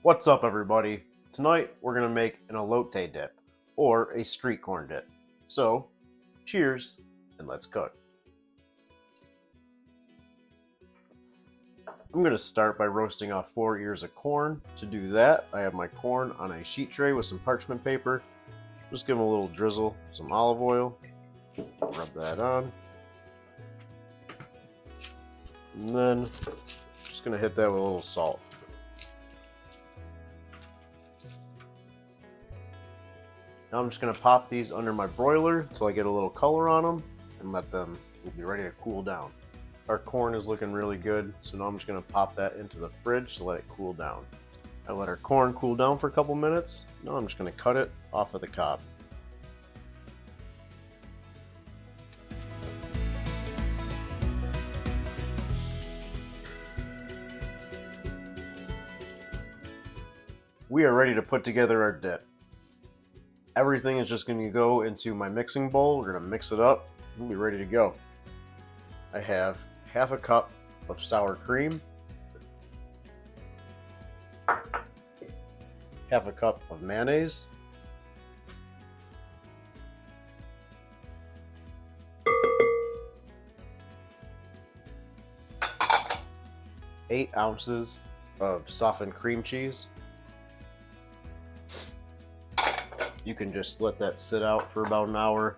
What's up, everybody? Tonight we're going to make an elote dip, or a street corn dip. So, cheers, and let's cook. I'm going to start by roasting off 4 ears of corn. To do that, I have my corn on a sheet tray with some parchment paper. Just give them a little drizzle, some olive oil, rub that on. And then, just going to hit that with a little salt. Now I'm just going to pop these under my broiler until I get a little color on them and let them be ready to cool down. Our corn is looking really good, so now I'm just going to pop that into the fridge to let it cool down. I let our corn cool down for a couple minutes. Now I'm just going to cut it off of the cob. We are ready to put together our dip. Everything is just going to go into my mixing bowl. We're going to mix it up. We'll be ready to go. I have half a cup of sour cream, half a cup of mayonnaise, eight ounces of softened cream cheese. You can just let that sit out for about an hour,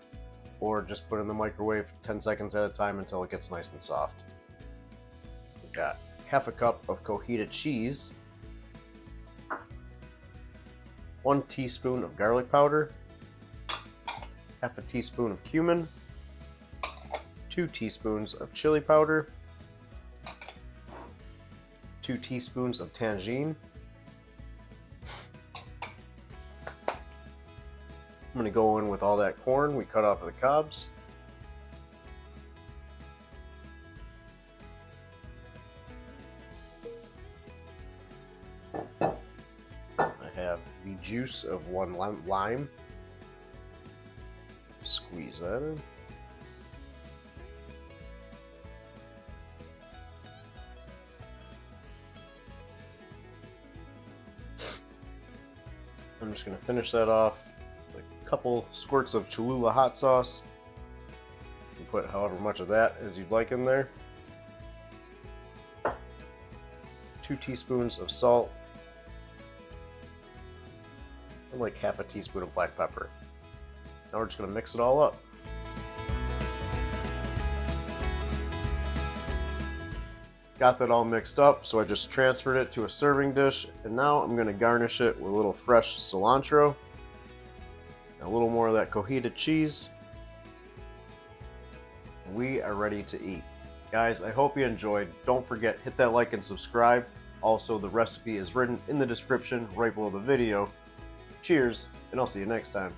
or just put it in the microwave 10 seconds at a time until it gets nice and soft. We've got half a cup of Cojita cheese, 1 teaspoon of garlic powder, half a teaspoon of cumin, 2 teaspoons of chili powder, 2 teaspoons of tajin. I'm going to go in with all that corn we cut off of the cobs. I have the juice of 1 lime. Squeeze that in. I'm just going to finish that off. Couple squirts of Cholula hot sauce. You can put however much of that as you'd like in there. 2 teaspoons of salt. And like half a teaspoon of black pepper. Now we're just going to mix it all up. Got that all mixed up, so I just transferred it to a serving dish, and now I'm going to garnish it with a little fresh cilantro. A little more of that Cojita cheese. We are ready to eat. Guys, I hope you enjoyed. Don't forget, hit that like and subscribe. Also, the recipe is written in the description right below the video. Cheers, and I'll see you next time.